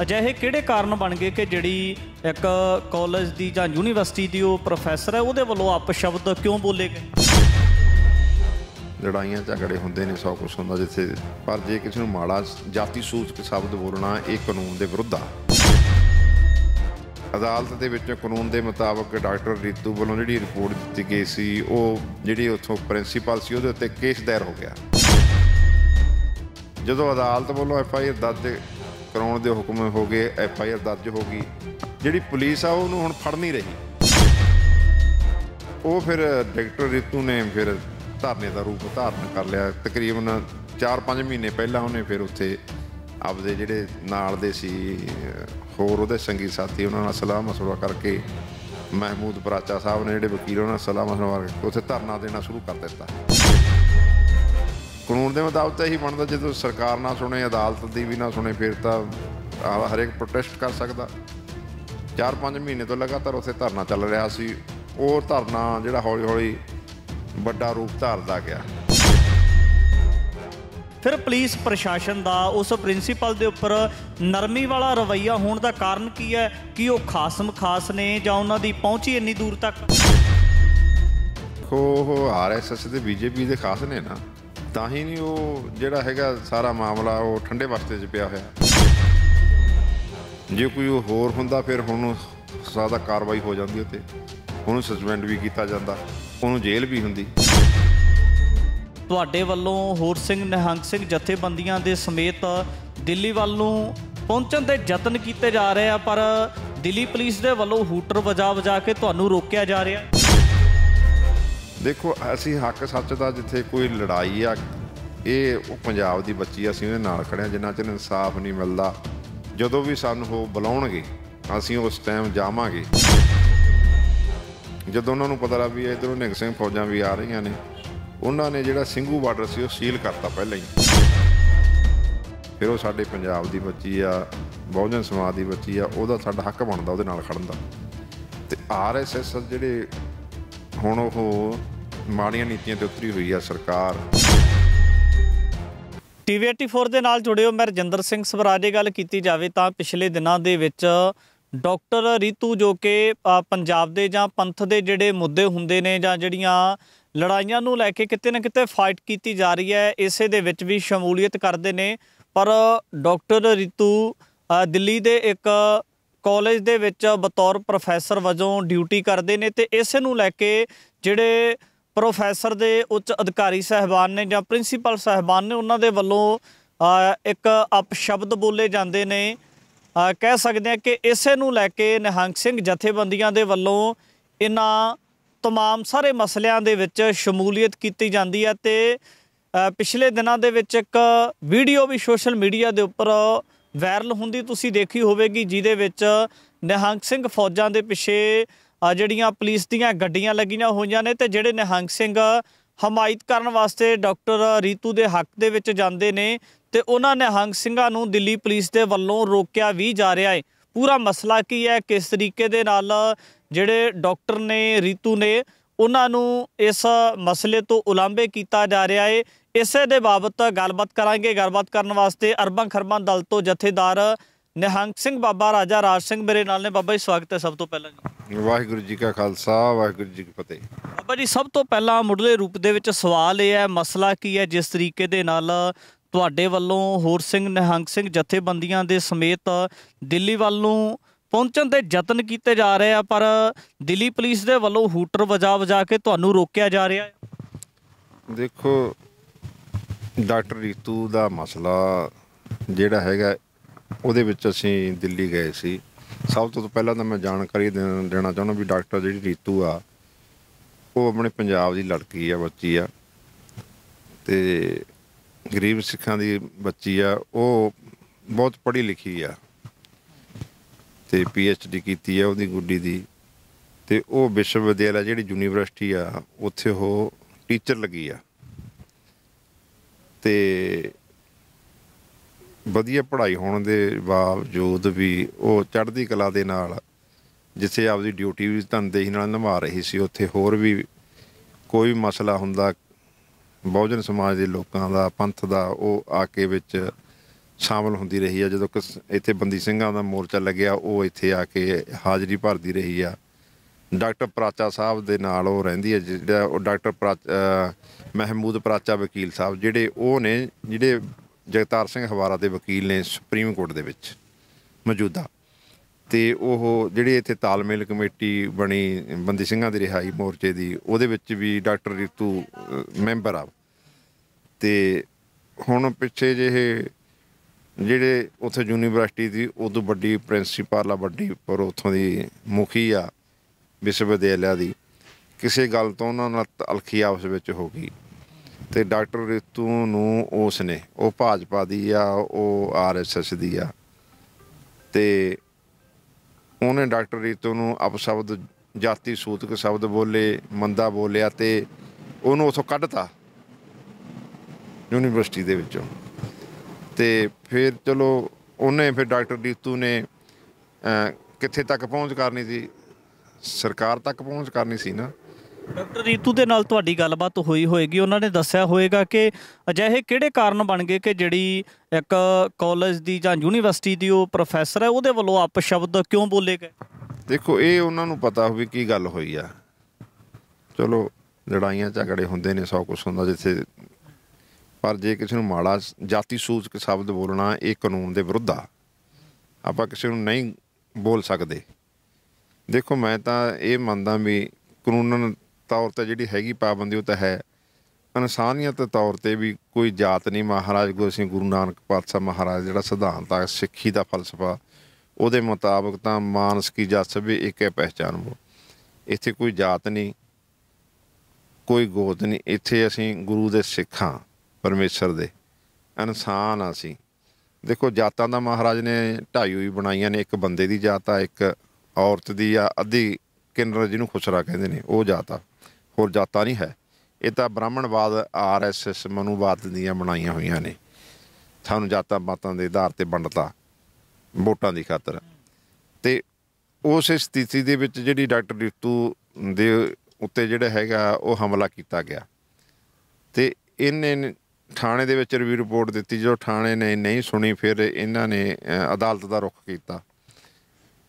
ਅਜਿਹੇ ਕਿਹੜੇ ਕਾਰਨ ਬਣ ਗਏ ਕਿ ਜਿਹੜੀ ਇੱਕ ਕਾਲਜ ਦੀ ਜਾਂ ਯੂਨੀਵਰਸਿਟੀ ਦੀ ਉਹ ਪ੍ਰੋਫੈਸਰ ਹੈ ਉਹਦੇ ਵੱਲੋਂ ਅਪਸ਼ਬਦ ਕਿਉਂ ਬੋਲੇ ਗਏ? ਲੜਾਈਆਂ ਝਗੜੇ ਹੁੰਦੇ ਨੇ, ਸੌ ਕੁਛ ਹੁੰਦਾ ਜਿੱਥੇ, ਪਰ ਜੇ ਕਿਸੇ ਨੂੰ ਮਾੜਾ ਜਾਤੀ ਸੂਚਕ ਸ਼ਬਦ ਬੋਲਣਾ ਇਹ ਕਾਨੂੰਨ ਦੇ ਵਿਰੁੱਧ ਆ। ਅਦਾਲਤ ਦੇ ਵਿੱਚ ਕਾਨੂੰਨ ਦੇ ਮੁਤਾਬਕ ਡਾਕਟਰ ਰੀਤੂ ਵੱਲੋਂ ਜਿਹੜੀ ਰਿਪੋਰਟ ਦਿੱਤੀ ਗਈ ਸੀ, ਉਹ ਜਿਹੜੀ ਉੱਥੋਂ ਪ੍ਰਿੰਸੀਪਲ ਸੀ ਉਹਦੇ ਉੱਤੇ ਕੇਸ ਦਾਇਰ ਹੋ ਗਿਆ। ਜਦੋਂ ਅਦਾਲਤ ਵੱਲੋਂ FIR ਦਰਜ ਕਰਾਉਣ ਦੇ ਹੁਕਮ ਹੋ ਗਏ, FIR ਦਰਜ ਹੋ ਗਈ, ਜਿਹੜੀ ਪੁਲਿਸ ਆ ਉਹਨੂੰ ਹੁਣ ਫੜ ਨਹੀਂ ਰਹੀ। ਉਹ ਫਿਰ ਡਾਕਟਰ ਰੀਤੂ ਨੇ ਫਿਰ ਧਰਨੇ ਦਾ ਰੂਪ ਧਾਰਨ ਕਰ ਲਿਆ। ਤਕਰੀਬਨ 4-5 ਮਹੀਨੇ ਪਹਿਲਾਂ ਉਹਨੇ ਫਿਰ ਉੱਥੇ ਆਪਦੇ ਜਿਹੜੇ ਨਾਲ ਦੇ ਸੀ ਹੋਰ ਉਹਦੇ ਸੰਗੀ ਸਾਥੀ, ਉਹਨਾਂ ਨਾਲ ਸਲਾਹ ਮਸ਼ਵਰਾ ਕਰਕੇ ਮਹਿਮੂਦ ਪਰਾਚਾ ਸਾਹਿਬ ਨੇ ਜਿਹੜੇ ਵਕੀਲ, ਉਹਨਾਂ ਨਾਲ ਸਲਾਹ ਮਸ਼ਵਰਾ ਕਰਕੇ ਉੱਥੇ ਧਰਨਾ ਦੇਣਾ ਸ਼ੁਰੂ ਕਰ ਦਿੱਤਾ। ਕਾਨੂੰਨ ਦੇ ਮੁਤਾਬਕ ਤਾਂ ਇਹੀ ਬਣਦਾ, ਜਦੋਂ ਸਰਕਾਰ ਨਾ ਸੁਣੇ, ਅਦਾਲਤ ਦੀ ਵੀ ਨਾ ਸੁਣੇ, ਫਿਰ ਤਾਂ ਹਰੇਕ ਪ੍ਰੋਟੈਸਟ ਕਰ ਸਕਦਾ। 4-5 ਮਹੀਨੇ ਤੋਂ ਲਗਾਤਾਰ ਉੱਥੇ ਧਰਨਾ ਚੱਲ ਰਿਹਾ ਸੀ। ਉਹ ਧਰਨਾ ਜਿਹੜਾ ਹੌਲੀ ਹੌਲੀ ਵੱਡਾ ਰੂਪ ਧਾਰਦਾ ਗਿਆ। ਫਿਰ ਪੁਲਿਸ ਪ੍ਰਸ਼ਾਸਨ ਦਾ ਉਸ ਪ੍ਰਿੰਸੀਪਲ ਦੇ ਉੱਪਰ ਨਰਮੀ ਵਾਲਾ ਰਵੱਈਆ ਹੋਣ ਦਾ ਕਾਰਨ ਕੀ ਹੈ? ਕਿ ਉਹ ਖਾਸਮ ਖਾਸ ਨੇ ਜਾਂ ਉਹਨਾਂ ਦੀ ਪਹੁੰਚ ਹੀ ਇੰਨੀ ਦੂਰ ਤੱਕ? ਉਹ RSS ਤੇ BJP ਦੇ ਖਾਸ ਨੇ ਨਾ, ਤਾਂ ਹੀ ਨਹੀਂ ਉਹ ਜਿਹੜਾ ਹੈਗਾ ਸਾਰਾ ਮਾਮਲਾ ਉਹ ਠੰਡੇ ਬਸਤੇ 'ਚ ਪਿਆ ਹੋਇਆ। ਜੇ ਕੋਈ ਹੋਰ ਹੁੰਦਾ ਫਿਰ ਹੁਣ ਜ਼ਿਆਦਾ ਕਾਰਵਾਈ ਹੋ ਜਾਂਦੀ, ਉੱਤੇ ਉਹਨੂੰ ਸਸਪੈਂਡ ਵੀ ਕੀਤਾ ਜਾਂਦਾ, ਉਹਨੂੰ ਜੇਲ੍ਹ ਵੀ ਹੁੰਦੀ। ਤੁਹਾਡੇ ਵੱਲੋਂ ਹੋਰ ਸਿੰਘ ਨਿਹੰਗ ਸਿੰਘ ਜਥੇਬੰਦੀਆਂ ਦੇ ਸਮੇਤ ਦਿੱਲੀ ਵੱਲ ਨੂੰ ਪਹੁੰਚਣ ਦੇ ਯਤਨ ਕੀਤੇ ਜਾ ਰਹੇ ਆ, ਪਰ ਦਿੱਲੀ ਪੁਲਿਸ ਦੇ ਵੱਲੋਂ ਹੂਟਰ ਵਜਾ ਕੇ ਤੁਹਾਨੂੰ ਰੋਕਿਆ ਜਾ ਰਿਹਾ। ਦੇਖੋ, ਅਸੀਂ ਹੱਕ ਸੱਚ ਦਾ ਜਿੱਥੇ ਕੋਈ ਲੜਾਈ ਆ, ਇਹ ਉਹ ਪੰਜਾਬ ਦੀ ਬੱਚੀ, ਅਸੀਂ ਉਹਦੇ ਨਾਲ ਖੜ੍ਹੇ ਹਾਂ। ਜਿੰਨਾ ਚਿਰ ਇਨਸਾਫ ਨਹੀਂ ਮਿਲਦਾ, ਜਦੋਂ ਵੀ ਸਾਨੂੰ ਉਹ ਬੁਲਾਉਣਗੇ ਅਸੀਂ ਉਸ ਟਾਈਮ ਜਾਵਾਂਗੇ। ਜਦੋਂ ਉਹਨਾਂ ਨੂੰ ਪਤਾ ਲੱਗ ਵੀ ਇੱਧਰੋਂ ਨਿਹੰਗ ਸਿੰਘ ਫੌਜਾਂ ਵੀ ਆ ਰਹੀਆਂ ਨੇ, ਉਹਨਾਂ ਨੇ ਜਿਹੜਾ ਸਿੰਘੂ ਬਾਰਡਰ ਸੀ ਉਹ ਸੀਲ ਕਰਤਾ ਪਹਿਲਾਂ ਹੀ। ਫਿਰ ਉਹ ਸਾਡੇ ਪੰਜਾਬ ਦੀ ਬੱਚੀ ਆ, ਬਹੁਜਨ ਸਮਾਜ ਦੀ ਬੱਚੀ ਆ, ਉਹਦਾ ਸਾਡਾ ਹੱਕ ਬਣਦਾ ਉਹਦੇ ਨਾਲ ਖੜਨ ਦਾ। ਅਤੇ RSS ਜਿਹੜੇ ਹੁਣ ਉਹ ਮਾੜੀਆਂ ਨੀਤੀਆਂ 'ਤੇ ਉਤਰੀ ਹੋਈ ਆ ਸਰਕਾਰ। TV 84 ਦੇ ਨਾਲ ਜੁੜਿਓ, ਮੈਂ ਰਜਿੰਦਰ ਸਿੰਘ ਸਵਰਾਜ। ਗੱਲ ਕੀਤੀ ਜਾਵੇ ਤਾਂ ਪਿਛਲੇ ਦਿਨਾਂ ਦੇ ਵਿੱਚ ਡਾਕਟਰ ਰੀਤੂ, ਜੋ ਕਿ ਪੰਜਾਬ ਦੇ ਜਾਂ ਪੰਥ ਦੇ ਜਿਹੜੇ ਮੁੱਦੇ ਹੁੰਦੇ ਨੇ ਜਾਂ ਜਿਹੜੀਆਂ ਲੜਾਈਆਂ ਨੂੰ ਲੈ ਕੇ ਕਿਤੇ ਨਾ ਕਿਤੇ ਫਾਈਟ ਕੀਤੀ ਜਾ ਰਹੀ ਹੈ, ਇਸੇ ਦੇ ਵਿੱਚ ਵੀ ਸ਼ਮੂਲੀਅਤ ਕਰਦੇ ਨੇ। ਪਰ ਡਾਕਟਰ ਰੀਤੂ ਦਿੱਲੀ ਦੇ ਇੱਕ ਕਾਲਜ ਦੇ ਵਿੱਚ ਬਤੌਰ ਪ੍ਰੋਫੈਸਰ ਵਜੋਂ ਡਿਊਟੀ ਕਰਦੇ ਨੇ, ਅਤੇ ਇਸੇ ਨੂੰ ਲੈ ਕੇ ਜਿਹੜੇ ਪ੍ਰੋਫੈਸਰ ਦੇ ਉੱਚ ਅਧਿਕਾਰੀ ਸਾਹਿਬਾਨ ਨੇ ਜਾਂ ਪ੍ਰਿੰਸੀਪਲ ਸਾਹਿਬਾਨ ਨੇ, ਉਹਨਾਂ ਦੇ ਵੱਲੋਂ ਇੱਕ ਅਪਸ਼ਬਦ ਬੋਲੇ ਜਾਂਦੇ ਨੇ। ਕਹਿ ਸਕਦੇ ਹਾਂ ਕਿ ਇਸੇ ਨੂੰ ਲੈ ਕੇ ਨਿਹੰਗ ਸਿੰਘ ਜਥੇਬੰਦੀਆਂ ਦੇ ਵੱਲੋਂ ਇਹਨਾਂ ਤਮਾਮ ਸਾਰੇ ਮਸਲਿਆਂ ਦੇ ਵਿੱਚ ਸ਼ਮੂਲੀਅਤ ਕੀਤੀ ਜਾਂਦੀ ਹੈ। ਅਤੇ ਪਿਛਲੇ ਦਿਨਾਂ ਦੇ ਵਿੱਚ ਇੱਕ ਵੀਡੀਓ ਵੀ ਸੋਸ਼ਲ ਮੀਡੀਆ ਦੇ ਉੱਪਰ ਵਾਇਰਲ ਹੁੰਦੀ ਤੁਸੀਂ ਦੇਖੀ ਹੋਵੇਗੀ, ਜਿਹਦੇ ਵਿੱਚ ਨਿਹੰਗ ਸਿੰਘ ਫੌਜਾਂ ਦੇ ਪਿੱਛੇ ਜਿਹੜੀਆਂ ਪੁਲਿਸ ਦੀਆਂ ਗੱਡੀਆਂ ਲੱਗੀਆਂ ਹੋਈਆਂ ਨੇ, ਅਤੇ ਜਿਹੜੇ ਨਿਹੰਗ ਸਿੰਘ ਹਮਾਇਤ ਕਰਨ ਵਾਸਤੇ ਡਾਕਟਰ ਰੀਤੂ ਦੇ ਹੱਕ ਦੇ ਵਿੱਚ ਜਾਂਦੇ ਨੇ, ਅਤੇ ਉਹਨਾਂ ਨਿਹੰਗ ਸਿੰਘਾਂ ਨੂੰ ਦਿੱਲੀ ਪੁਲਿਸ ਦੇ ਵੱਲੋਂ ਰੋਕਿਆ ਵੀ ਜਾ ਰਿਹਾ ਹੈ। ਪੂਰਾ ਮਸਲਾ ਕੀ ਹੈ, ਕਿਸ ਤਰੀਕੇ ਦੇ ਨਾਲ ਜਿਹੜੇ ਡਾਕਟਰ ਨੇ, ਰੀਤੂ ਨੇ, ਉਹਨਾਂ ਨੂੰ ਇਸ ਮਸਲੇ ਤੋਂ ਉਲਾਂਭੇ ਕੀਤਾ ਜਾ ਰਿਹਾ ਹੈ, ਇਸੇ ਦੇ ਬਾਬਤ ਗੱਲਬਾਤ ਕਰਾਂਗੇ। ਗੱਲਬਾਤ ਕਰਨ ਵਾਸਤੇ ਅਰਬਾਂ ਖਰਬਾਂ ਦਲ ਤੋਂ ਜਥੇਦਾਰ ਨਿਹੰਗ ਸਿੰਘ ਬਾਬਾ ਰਾਜਾ ਰਾਜ ਸਿੰਘ ਮੇਰੇ ਨਾਲ ਨੇ। ਬਾਬਾ ਜੀ, ਸਵਾਗਤ ਹੈ ਸਭ ਤੋਂ ਪਹਿਲਾਂ ਜੀ। ਵਾਹਿਗੁਰੂ ਜੀ ਕਾ ਖਾਲਸਾ, ਵਾਹਿਗੁਰੂ ਜੀ ਕੀ ਫਤਿਹ। ਬਾਬਾ ਜੀ, ਸਭ ਤੋਂ ਪਹਿਲਾਂ ਮੁੱਢਲੇ ਰੂਪ ਦੇ ਵਿੱਚ ਸਵਾਲ ਇਹ ਹੈ, ਮਸਲਾ ਕੀ ਹੈ ਜਿਸ ਤਰੀਕੇ ਦੇ ਨਾਲ ਤੁਹਾਡੇ ਵੱਲੋਂ ਹੋਰ ਸਿੰਘ ਨਿਹੰਗ ਸਿੰਘ ਜਥੇਬੰਦੀਆਂ ਦੇ ਸਮੇਤ ਦਿੱਲੀ ਵੱਲ ਨੂੰ ਪਹੁੰਚਣ ਦੇ ਯਤਨ ਕੀਤੇ ਜਾ ਰਹੇ ਆ, ਪਰ ਦਿੱਲੀ ਪੁਲਿਸ ਦੇ ਵੱਲੋਂ ਹੂਟਰ ਵਜਾ ਕੇ ਤੁਹਾਨੂੰ ਰੋਕਿਆ ਜਾ ਰਿਹਾ ਹੈ? ਦੇਖੋ, ਡਾਕਟਰ ਰੀਤੂ ਦਾ ਮਸਲਾ ਜਿਹੜਾ ਹੈਗਾ, ਉਹਦੇ ਵਿੱਚ ਅਸੀਂ ਦਿੱਲੀ ਗਏ ਸੀ। ਸਭ ਤੋਂ ਪਹਿਲਾਂ ਤਾਂ ਮੈਂ ਜਾਣਕਾਰੀ ਦੇਣਾ ਚਾਹੁੰਦਾ ਵੀ ਡਾਕਟਰ ਜਿਹੜੀ ਰੀਤੂ ਆ, ਉਹ ਆਪਣੇ ਪੰਜਾਬ ਦੀ ਲੜਕੀ ਆ, ਬੱਚੀ ਆ, ਅਤੇ ਗਰੀਬ ਸਿੱਖਾਂ ਦੀ ਬੱਚੀ ਆ। ਉਹ ਬਹੁਤ ਪੜ੍ਹੀ ਲਿਖੀ ਆ ਅਤੇ PhD ਕੀਤੀ ਆ ਉਹਦੀ ਗੁੱਡੀ ਦੀ, ਅਤੇ ਉਹ ਵਿਸ਼ਵ ਵਿਦਿਆਲਾ ਜਿਹੜੀ ਯੂਨੀਵਰਸਿਟੀ ਆ ਉੱਥੇ ਉਹ ਟੀਚਰ ਲੱਗੀ ਆ, ਅਤੇ ਵਧੀਆ ਪੜ੍ਹਾਈ ਹੋਣ ਦੇ ਬਾਵਜੂਦ ਵੀ ਉਹ ਚੜ੍ਹਦੀ ਕਲਾ ਦੇ ਨਾਲ ਜਿੱਥੇ ਆਪਦੀ ਡਿਊਟੀ ਵੀ ਤਨਦੇਹੀ ਨਾਲ ਨਿਭਾ ਰਹੀ ਸੀ, ਉੱਥੇ ਹੋਰ ਵੀ ਕੋਈ ਮਸਲਾ ਹੁੰਦਾ ਬਹੁਜਨ ਸਮਾਜ ਦੇ ਲੋਕਾਂ ਦਾ, ਪੰਥ ਦਾ, ਉਹ ਆ ਕੇ ਵਿੱਚ ਸ਼ਾਮਲ ਹੁੰਦੀ ਰਹੀ ਆ। ਜਦੋਂ ਇੱਥੇ ਬੰਦੀ ਸਿੰਘਾਂ ਦਾ ਮੋਰਚਾ ਲੱਗਿਆ ਉਹ ਇੱਥੇ ਆ ਕੇ ਹਾਜ਼ਰੀ ਭਰਦੀ ਰਹੀ ਆ। ਡਾਕਟਰ ਪ੍ਰਾਚਾ ਸਾਹਿਬ ਦੇ ਨਾਲ ਉਹ ਰਹਿੰਦੀ ਹੈ, ਜਿਹੜਾ ਉਹ ਡਾਕਟਰ ਮਹਿਮੂਦ ਪ੍ਰਾਚਾ ਵਕੀਲ ਸਾਹਿਬ ਜਿਹੜੇ ਉਹ ਨੇ ਜਿਹੜੇ ਜਗਤਾਰ ਸਿੰਘ ਹਵਾਰਾ ਦੇ ਵਕੀਲ ਨੇ ਸੁਪਰੀਮ ਕੋਰਟ ਦੇ ਵਿੱਚ ਮੌਜੂਦਾ। ਅਤੇ ਉਹ ਜਿਹੜੀ ਇੱਥੇ ਤਾਲਮੇਲ ਕਮੇਟੀ ਬਣੀ ਬੰਦੀ ਸਿੰਘਾਂ ਦੀ ਰਿਹਾਈ ਮੋਰਚੇ ਦੀ, ਉਹਦੇ ਵਿੱਚ ਵੀ ਡਾਕਟਰ ਰੀਤੂ ਮੈਂਬਰ ਆ। ਅਤੇ ਹੁਣ ਪਿੱਛੇ ਜਿਹੇ ਜਿਹੜੇ ਉੱਥੇ ਯੂਨੀਵਰਸਿਟੀ ਦੀ ਉਦੋਂ ਵੱਡੀ ਪ੍ਰਿੰਸੀਪਲ ਆ, ਵੱਡੀ ਪਰ ਉੱਥੋਂ ਦੀ ਮੁਖੀ ਆ ਵਿਸ਼ਵ ਵਿਦਿਆਲਿਆ ਦੀ, ਕਿਸੇ ਗੱਲ ਤੋਂ ਉਹਨਾਂ ਨਾਲ ਅਲਖੀ ਆਪਸ ਵਿੱਚ ਹੋ ਗਈ ਅਤੇ ਡਾਕਟਰ ਰੀਤੂ ਨੂੰ ਉਸ ਨੇ, ਉਹ ਭਾਜਪਾ ਦੀ ਆ, ਉਹ RSS ਦੀ ਆ, ਅਤੇ ਉਹਨੇ ਡਾਕਟਰ ਰੀਤੂ ਨੂੰ ਅਪਸ਼ਬਦ ਜਾਤੀ ਸੂਤਕ ਸ਼ਬਦ ਬੋਲੇ, ਮੰਦਾ ਬੋਲਿਆ ਅਤੇ ਉਹਨੂੰ ਉੱਥੋਂ ਕੱਢਤਾ ਯੂਨੀਵਰਸਿਟੀ ਦੇ ਵਿੱਚੋਂ। ਅਤੇ ਫਿਰ ਚਲੋ ਉਹਨੇ ਫਿਰ ਡਾਕਟਰ ਰੀਤੂ ਨੇ ਕਿੱਥੇ ਤੱਕ ਪਹੁੰਚ ਕਰਨੀ ਸੀ, ਸਰਕਾਰ ਤੱਕ ਪਹੁੰਚ ਕਰਨੀ ਸੀ ਨਾ। ਡਾਕਟਰ ਰੀਤੂ ਦੇ ਨਾਲ ਤੁਹਾਡੀ ਗੱਲਬਾਤ ਹੋਈ ਹੋਏਗੀ, ਉਹਨਾਂ ਨੇ ਦੱਸਿਆ ਹੋਏਗਾ ਕਿ ਅਜਿਹੇ ਕਿਹੜੇ ਕਾਰਨ ਬਣ ਗਏ ਕਿ ਜਿਹੜੀ ਇੱਕ ਕਾਲਜ ਦੀ ਜਾਂ ਯੂਨੀਵਰਸਿਟੀ ਦੀ ਉਹ ਪ੍ਰੋਫੈਸਰ ਹੈ ਉਹਦੇ ਵੱਲੋਂ ਅਪਸ਼ਬਦ ਕਿਉਂ ਬੋਲੇ ਗਏ? ਦੇਖੋ ਇਹ ਉਹਨਾਂ ਨੂੰ ਪਤਾ ਹੋਵੇ ਕੀ ਗੱਲ ਹੋਈ ਆ। ਚਲੋ ਲੜਾਈਆਂ ਝਗੜੇ ਹੁੰਦੇ ਨੇ, ਸੌ ਕੁਛ ਹੁੰਦਾ ਜਿੱਥੇ, ਪਰ ਜੇ ਕਿਸੇ ਨੂੰ ਮਾੜਾ ਜਾਤੀ ਸੂਚਕ ਸ਼ਬਦ ਬੋਲਣਾ ਇਹ ਕਾਨੂੰਨ ਦੇ ਵਿਰੁੱਧ ਆ। ਆਪਾਂ ਕਿਸੇ ਨੂੰ ਨਹੀਂ ਬੋਲ ਸਕਦੇ। ਦੇਖੋ ਮੈਂ ਤਾਂ ਇਹ ਮੰਨਦਾ ਵੀ ਕਾਨੂੰਨ ਤੌਰ 'ਤੇ ਜਿਹੜੀ ਹੈਗੀ ਪਾਬੰਦੀ ਉਹ ਤਾਂ ਹੈ, ਇਨਸਾਨੀਅਤ ਤੌਰ 'ਤੇ ਵੀ ਕੋਈ ਜਾਤ ਨਹੀਂ। ਮਹਾਰਾਜ ਗੁਰੂ ਨਾਨਕ ਪਾਤਸ਼ਾਹ ਮਹਾਰਾਜ ਜਿਹੜਾ ਸਿਧਾਂਤ ਆ ਸਿੱਖੀ ਦਾ ਫਲਸਫਾ, ਉਹਦੇ ਮੁਤਾਬਕ ਤਾਂ ਮਾਨਸ ਕੀ ਜਸ ਸਭੇ ਏਕ ਹੈ ਪਹਿਚਾਨ ਵੋ। ਇੱਥੇ ਕੋਈ ਜਾਤ ਨਹੀਂ, ਕੋਈ ਗੋਤ ਨਹੀਂ। ਇੱਥੇ ਅਸੀਂ ਗੁਰੂ ਦੇ ਸਿੱਖ ਹਾਂ, ਪਰਮੇਸ਼ਰ ਦੇ ਇਨਸਾਨ ਆ ਅਸੀਂ। ਦੇਖੋ ਜਾਤਾਂ ਦਾ ਮਹਾਰਾਜ ਨੇ ਢਾਈ ਹੋਈ ਬਣਾਈਆਂ ਨੇ, ਇੱਕ ਬੰਦੇ ਦੀ ਜਾਤ ਆ, ਇੱਕ ਔਰਤ ਦੀ ਆ, ਅੱਧੀ ਕਿੰਨਰ ਜਿਹਨੂੰ ਖੁਸਰਾ ਕਹਿੰਦੇ ਨੇ ਉਹ ਜਾਤ ਆ, ਹੋਰ ਜਾਤਾਂ ਨਹੀਂ ਹੈ। ਇਹ ਤਾਂ ਬ੍ਰਾਹਮਣਵਾਦ RSS ਮਨੂਵਾਦ ਦੀਆਂ ਬਣਾਈਆਂ ਹੋਈਆਂ ਨੇ, ਸਾਨੂੰ ਜਾਤਾਂ ਪਾਤਾਂ ਦੇ ਆਧਾਰ 'ਤੇ ਵੰਡਤਾ ਵੋਟਾਂ ਦੀ ਖਾਤਰ। ਅਤੇ ਉਸ ਸਥਿਤੀ ਦੇ ਵਿੱਚ ਜਿਹੜੀ ਡਾਕਟਰ ਰੀਤੂ ਦੇ ਉੱਤੇ ਜਿਹੜਾ ਹੈਗਾ ਉਹ ਹਮਲਾ ਕੀਤਾ ਗਿਆ ਅਤੇ ਇਹਨੇ ਥਾਣੇ ਦੇ ਵਿੱਚ ਰਿਵਿਊ ਰਿਪੋਰਟ ਦਿੱਤੀ। ਜਦੋਂ ਥਾਣੇ ਨੇ ਨਹੀਂ ਸੁਣੀ ਫਿਰ ਇਹਨਾਂ ਨੇ ਅਦਾਲਤ ਦਾ ਰੁੱਖ ਕੀਤਾ।